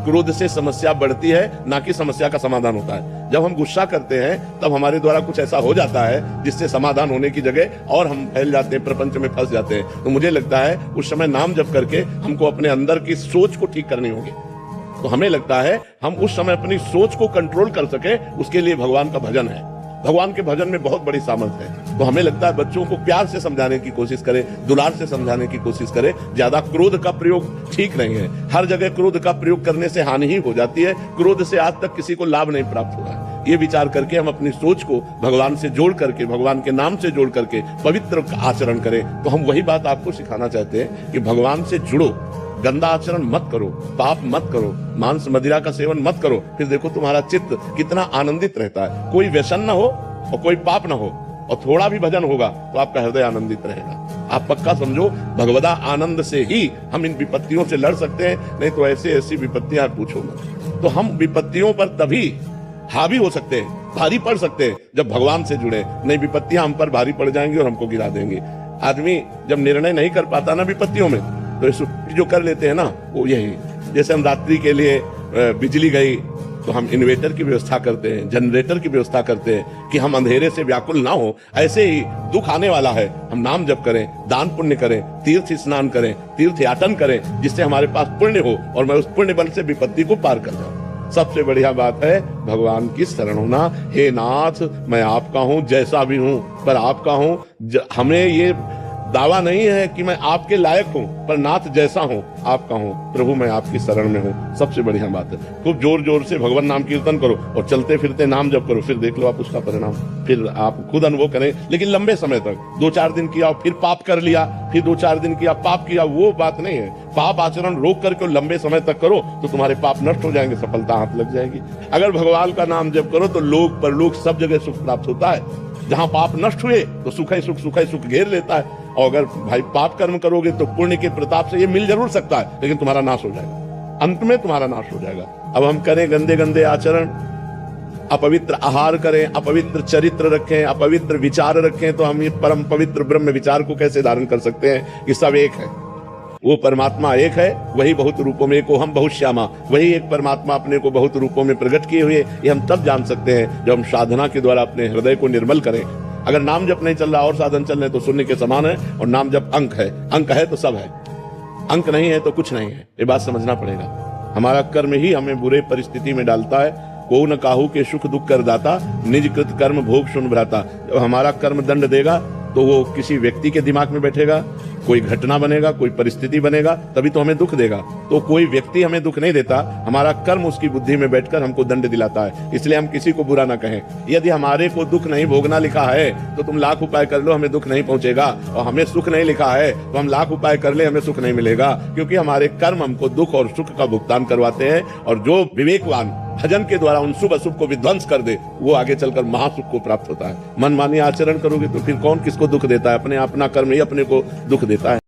क्रोध से समस्या बढ़ती है, ना कि समस्या का समाधान होता है। जब हम गुस्सा करते हैं तब हमारे द्वारा कुछ ऐसा हो जाता है जिससे समाधान होने की जगह और हम फैल जाते हैं, प्रपंच में फंस जाते हैं। तो मुझे लगता है उस समय नाम जप करके हमको अपने अंदर की सोच को ठीक करनी होगी। तो हमें लगता है हम उस समय अपनी सोच को कंट्रोल कर सके, उसके लिए भगवान का भजन है। भगवान के भजन में बहुत बड़ी सामर्थ्य है। तो हमें लगता है बच्चों को प्यार से समझाने की कोशिश करें, दुलार से समझाने की कोशिश करें। ज्यादा क्रोध का प्रयोग ठीक नहीं है। हर जगह क्रोध का प्रयोग करने से हानि ही हो जाती है। क्रोध से आज तक किसी को लाभ नहीं प्राप्त हुआ है। ये विचार करके हम अपनी सोच को भगवान से जोड़ करके, भगवान के नाम से जोड़ करके पवित्र आचरण करें। तो हम वही बात आपको सिखाना चाहते हैं कि भगवान से जुड़ो, गंदा आचरण मत करो, पाप मत करो, मांस मदिरा का सेवन मत करो। फिर देखो तुम्हारा चित्त कितना आनंदित रहता है। कोई व्यसन ना हो और कोई पाप ना हो और थोड़ा भी भजन होगा तो आपका हृदय आनंदित रहेगा। आप पक्का समझो, भगवदा आनंद से ही हम इन विपत्तियों से लड़ सकते हैं, नहीं तो ऐसी ऐसी विपत्तियां पूछो मत। तो हम विपत्तियों पर तभी हावी हो सकते हैं, भारी पड़ सकते हैं जब भगवान से जुड़े। नहीं, विपत्तियां हम पर भारी पड़ जाएंगी और हमको गिरा देंगे। आदमी जब निर्णय नहीं कर पाता ना विपत्तियों में, तो छुट्टी जो कर लेते हैं ना, वो यही, जैसे हम रात्रि के लिए बिजली गई तो हम इन्वर्टर की व्यवस्था करते हैं, जनरेटर की व्यवस्था करते हैं कि हम अंधेरे से व्याकुल ना हो। ऐसे ही दुख आने वाला है, हम नाम जप करें, दान पुण्य करें, तीर्थ स्नान करें, तीर्थ याटन करें, जिससे हमारे पास पुण्य हो और मैं उस पुण्य बल से विपत्ति को पार कर जाऊं। सबसे बढ़िया बात है भगवान की शरण होना। हे नाथ, मैं आपका हूं, जैसा भी हूं पर आपका हूं। हमें ये दावा नहीं है कि मैं आपके लायक हूं, पर नाथ जैसा हूं आपका हूं। प्रभु मैं आपकी शरण में हूं। सबसे बढ़िया बात है। खूब जोर जोर से भगवान नाम कीर्तन करो और चलते फिरते नाम जप करो, फिर देख लो आप उसका परिणाम। फिर आप खुद अनुभव करें, लेकिन लंबे समय तक। 2-4 दिन किया फिर पाप कर लिया, फिर 2-4 दिन किया पाप किया, वो बात नहीं है। पाप आचरण रोक करके लंबे समय तक करो तो तुम्हारे पाप नष्ट हो जाएंगे, सफलता हाथ लग जाएगी। अगर भगवान का नाम जप करो तो लोक परलोक सब जगह सुख प्राप्त होता है। जहां पाप नष्ट हुए तो सुख ही सुख घेर लेता है। और अगर भाई पाप कर्म करोगे तो पुण्य के प्रताप से ये मिल जरूर सकता है, लेकिन तुम्हारा नाश हो जाएगा, अंत में तुम्हारा नाश हो जाएगा। अब हम करें गंदे गंदे आचरण, अपवित्र आहार करें, अपवित्र चरित्र रखें, अपवित्र विचार रखें, तो हम ये परम पवित्र ब्रह्म विचार को कैसे धारण कर सकते हैं कि सब एक है। वो परमात्मा एक है, वही बहुत रूपों में को हम बहुत श्यामा, वही एक परमात्मा अपने को बहुत रूपों में प्रकट किए हुए। ये हम तब जान सकते हैं जब हम साधना के द्वारा अपने हृदय को निर्मल करें। अगर नाम जप नहीं चल रहा और साधन चल रहे तो शून्य के समान है। और नाम जप अंक है, अंक है तो सब है, अंक नहीं है तो कुछ नहीं है। ये बात समझना पड़ेगा। हमारा कर्म ही हमें बुरे परिस्थिति में डालता है। को न काहू के सुख दुख कर दाता, निज कृत कर्म भोग सुन भ्राता। जब हमारा कर्म दंड देगा तो वो किसी व्यक्ति के दिमाग में बैठेगा, कोई घटना बनेगा, कोई परिस्थिति बनेगा, तभी तो हमें दुख देगा। तो कोई व्यक्ति हमें दुख नहीं देता, हमारा कर्म उसकी बुद्धि में बैठकर हमको दंड दिलाता है। इसलिए हम किसी को बुरा ना कहें। यदि हमारे को दुख नहीं भोगना लिखा है तो तुम लाख उपाय कर लो, हमें दुख नहीं पहुंचेगा। और हमें सुख नहीं लिखा है तो हम लाख उपाय कर ले, हमें सुख नहीं मिलेगा। क्योंकि हमारे कर्म हमको दुख और सुख का भुगतान करवाते हैं। और जो विवेकवान भजन के द्वारा उन शुभ अशुभ को विध्वंस कर दे, वो आगे चलकर महासुख को प्राप्त होता है। मनमानी आचरण करोगे तो फिर कौन किसको दुख देता है? अपने अपना कर्म ही अपने को दुख देता है।